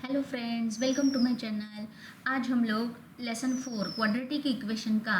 Hello friends, welcome to my channel. आज हम लोग लेसन 4 क्वाड्रेटिक इक्वेशन का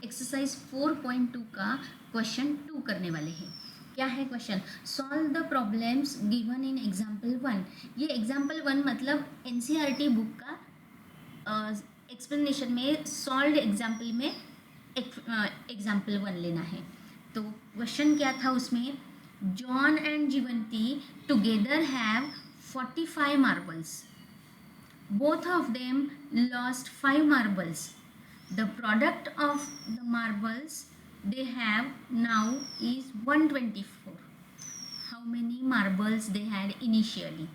एक्सरसाइज 4.2 का क्वेश्चन 2 करने वाले हैं। क्या है question? Solve the problems given in example 1। ये एग्जाम्पल 1 मतलब एनसीईआरटी बुक का एक्सप्लेनेशन में सॉल्व एग्जाम्पल में एग्जाम्पल 1 लेना है। तो क्वेश्चन क्या था उसमें? John and Jeevanti together have 45 marbles. Both of them lost 5 marbles. The product of the marbles they have now is 124. How many marbles they had initially?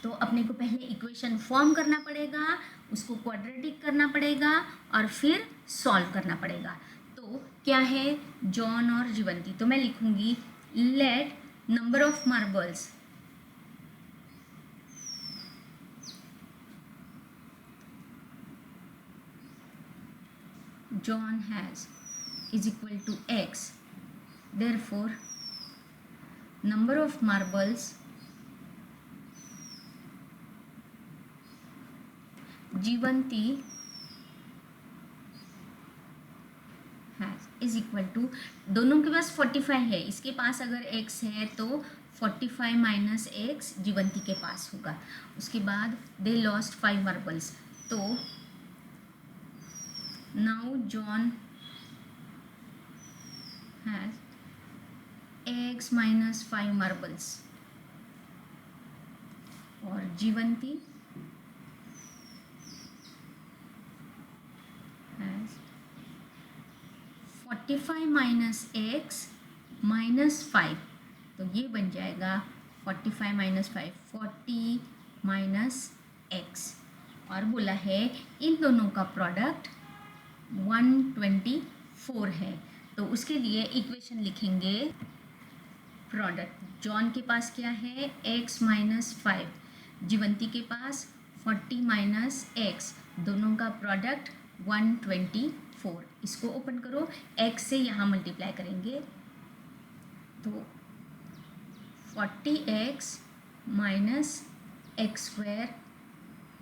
तो अपने को पहले इक्वेशन फॉर्म करना पड़ेगा, उसको क्वाड्रेटिक करना पड़ेगा और फिर सॉल्व करना पड़ेगा। तो क्या है जॉन और जीवंती? तो मैं लिखूंगी let number of marbles John has is equal to x. Therefore, number of marbles जीवंती has is equal to, दोनों के पास 45 है, इसके पास अगर x है तो 45 माइनस एक्स जीवंती के पास होगा। उसके बाद दे लॉस्ट 5 मार्बल्स, तो now John has x minus 5 marbles और जीवंती has 45 माइनस एक्स माइनस 5, तो ये बन जाएगा 45 माइनस 5 40 माइनस एक्स, और बोला है इन दोनों का प्रोडक्ट 124 है। तो उसके लिए इक्वेशन लिखेंगे प्रोडक्ट। जॉन के पास क्या है x माइनस 5, जीवंती के पास 40 माइनस एक्स, दोनों का प्रोडक्ट 124। इसको ओपन करो, x से यहाँ मल्टीप्लाई करेंगे तो 40x minus x square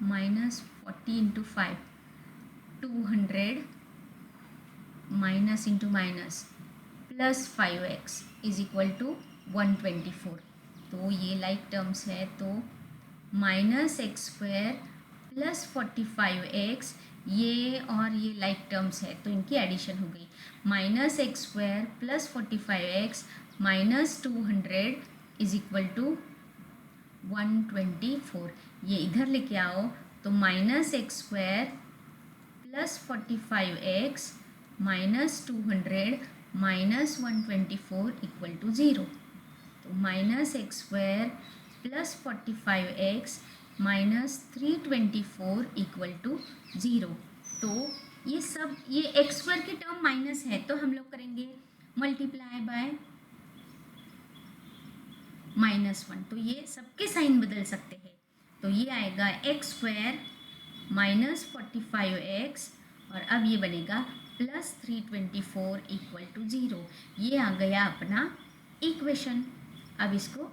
minus 40 into 5 200 minus into minus plus 5x is equal to 124। तो ये लाइक टर्म्स है, तो minus x square plus 45x, ये और ये लाइक टर्म्स है तो इनकी एडिशन हो गई। Minus x square plus 45x minus 200 is equal to 124। ये इधर लेके आओ तो minus x square plus 45x minus 200 minus 124 equal to 0। तो minus x square plus 45x minus 324 equal to 0। तो ये सब, ये एक्स स्क्वायर की टर्म माइनस है तो हम लोग करेंगे मल्टीप्लाई बाय -1, तो ये सबके साइन बदल सकते हैं। तो ये आएगा एक्स स्क्वायर माइनस 45x और अब ये बनेगा प्लस 324 इक्वल टू 0। ये आ गया अपना इक्वेशन। अब इसको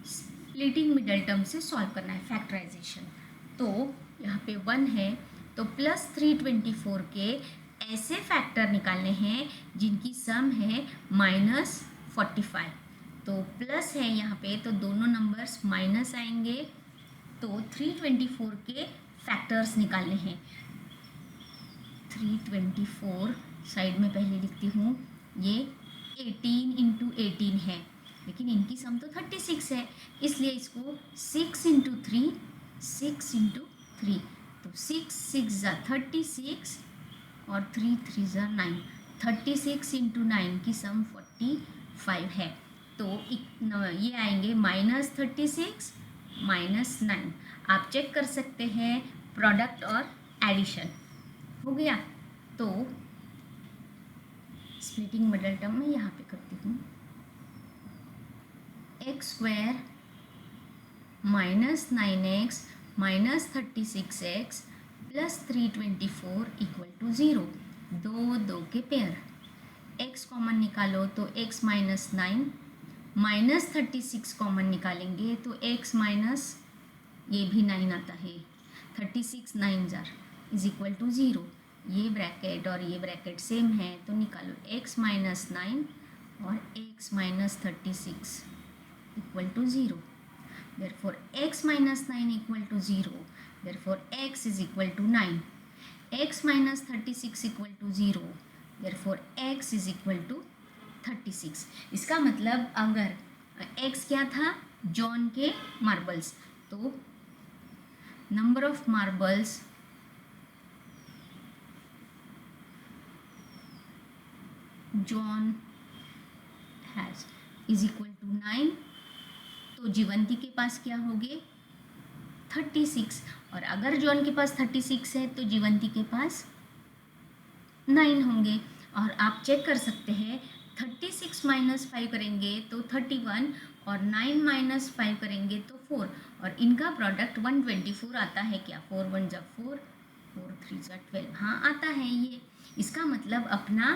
स्प्लिटिंग मिडल टर्म से सॉल्व करना है, फैक्टराइजेशन। तो यहाँ पे 1 है तो प्लस 324 के ऐसे फैक्टर निकालने हैं जिनकी सम है माइनस 45। तो प्लस है यहाँ पे तो दोनों नंबर्स माइनस आएंगे, तो 324 के फैक्टर्स निकालने हैं। 324 साइड में पहले लिखती हूँ, ये 18 इंटू 18 है, लेकिन इनकी सम तो 36 है, इसलिए इसको 6 इंटू 3 6 इंटू 3, तो 6 6 ज़ा 36 और 3 3 ज़ा 9, 36 इंटू 9 की सम 45 है। तो ये आएंगे माइनस 36 माइनस 9। आप चेक कर सकते हैं प्रोडक्ट और एडिशन हो गया। तो स्प्लिटिंग मिडल टर्म में यहाँ पे करती हूँ, x square minus 9x minus 36x plus 324 equal to 0। दो के पेयर, x कॉमन निकालो तो x माइनस 9 माइनस 36 कॉमन निकालेंगे तो x माइनस ये भी 9 आता है, 36 9 जार इज इक्वल टू 0। ये ब्रैकेट और ये ब्रैकेट सेम है तो निकालो x माइनस 9 और x minus 36 equal to 0। therefore x minus 9 equal to 0, therefore x is equal to 9, x minus 36 equal to 0, therefore x is equal to 36। इसका मतलब अगर x क्या था, जॉन के मार्बल्स, तो number of marbles John has is equal to 9, तो जीवंती के पास क्या होंगे 36, और अगर जॉन के पास 36 है तो जीवंती के पास 9 होंगे। और आप चेक कर सकते हैं 36 माइनस 5 करेंगे तो 31 और 9 माइनस 5 करेंगे तो 4, और इनका प्रोडक्ट 124 आता है क्या, 4 1 जा 4, 4 3 जा 12, हाँ आता है ये। इसका मतलब अपना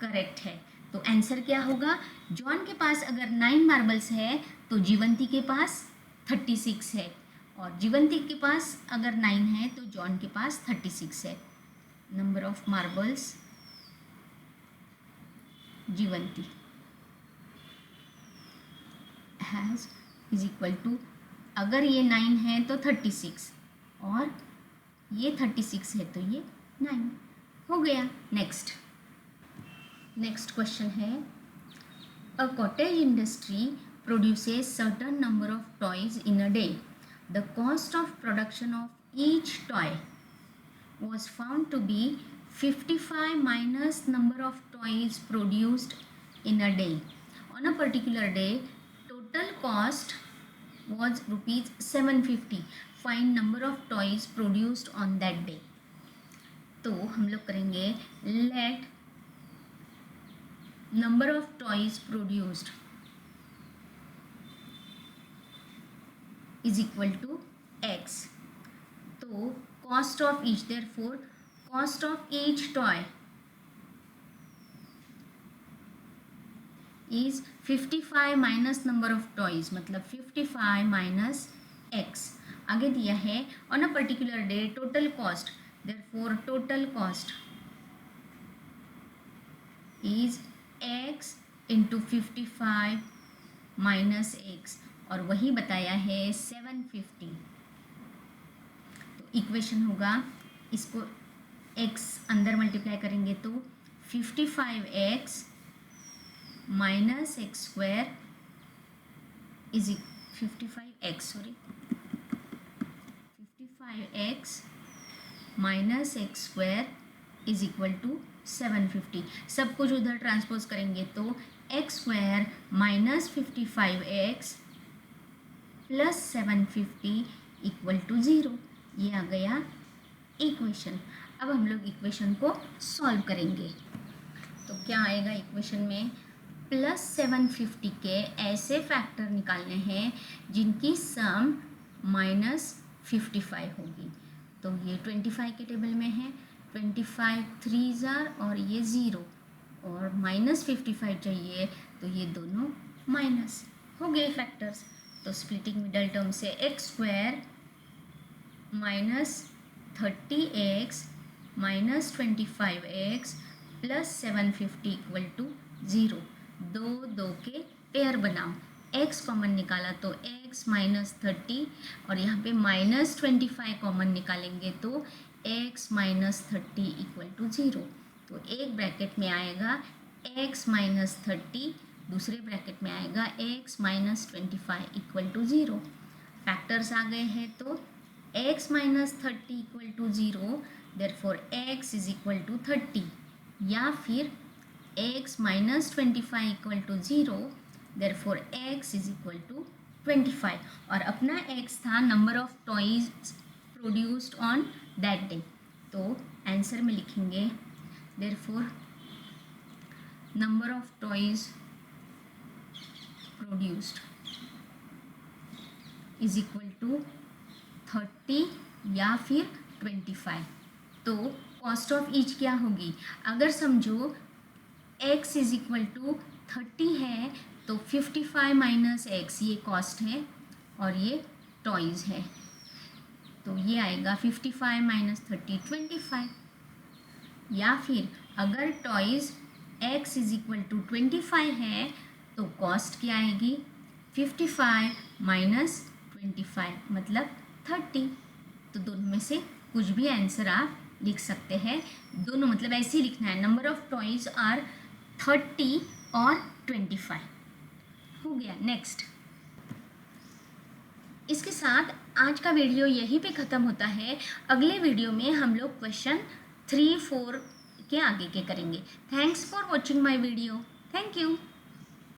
करेक्ट है। तो आंसर क्या होगा, जॉन के पास अगर 9 मार्बल्स है तो जीवंती के पास 36 है, और जीवंती के पास अगर 9 है तो जॉन के पास 36 है। Number of marbles Jeevanti has is equal to, अगर ये 9 है तो 36 और ये 36 है तो ये 9 हो गया। नेक्स्ट क्वेश्चन है, a cottage industry produces certain number of toys in a day. The cost of production of each toy was found to be 55 minus number of toys produced in a day. On a particular day, total cost was rupees 750. Find number of toys produced on that day. तो हम लोग करेंगे let number of toys produced is equal to x. तो cost of each, therefore cost of each toy is 55 minus number of toys, मतलब 55 minus x। आगे दिया है on a particular day total cost, therefore total cost is x into 55 minus x, और वही बताया है 750। तो इक्वेशन होगा, इसको x अंदर मल्टीप्लाई करेंगे तो 55x minus x square is 55x minus x square is equal to 750। सब कुछ उधर ट्रांसपोज करेंगे तो x square minus 55x plus 750 equal to 0। ये आ गया इक्वेशन। अब हम लोग इक्वेशन को सॉल्व करेंगे तो क्या आएगा इक्वेशन में, प्लस 750 के ऐसे फैक्टर निकालने हैं जिनकी सम माइनस 55 होगी। तो ये 25 के टेबल में है, 25 3 जार और ये 0, और माइनस 55 चाहिए तो ये दोनों माइनस हो गए फैक्टर्स। तो स्प्लिटिंग मिडल टर्म से x square minus 30x minus 25x plus 750 equal to 0। दो के पेयर बनाओ, x कॉमन निकाला तो x माइनस 30 और यहाँ पे माइनस 25 कॉमन निकालेंगे तो x माइनस 30 इक्वल टू 0। तो एक ब्रैकेट में आएगा x माइनस 30, दूसरे ब्रैकेट में आएगा x minus 25 equal to 0। Factors आ गए हैं तो x minus 30 equal to 0, therefore x is equal to 30, या फिर x minus 25 equal to 0, therefore x is equal to 25। और अपना x था number of toys produced on that day. तो आंसर में लिखेंगे therefore number of toys produced is equal to 30 या फिर 25। तो कॉस्ट ऑफ ईच क्या होगी, अगर समझो x इज इक्वल टू 30 है तो 55 माइनस एक्स ये कॉस्ट है और ये टॉयज़ है। तो ये आएगा 55 माइनस 30 25। या फिर अगर toys x is equal to 25 है तो कॉस्ट क्या आएगी 55 माइनस 25 मतलब 30। तो दोनों में से कुछ भी आंसर आप लिख सकते हैं, दोनों मतलब ऐसे ही लिखना है, नंबर ऑफ टॉयज़ आर 30 और 25। हो गया। नेक्स्ट, इसके साथ आज का वीडियो यहीं पे ख़त्म होता है। अगले वीडियो में हम लोग क्वेश्चन 3, 4 के आगे के करेंगे। Thanks for watching my video. Thank you.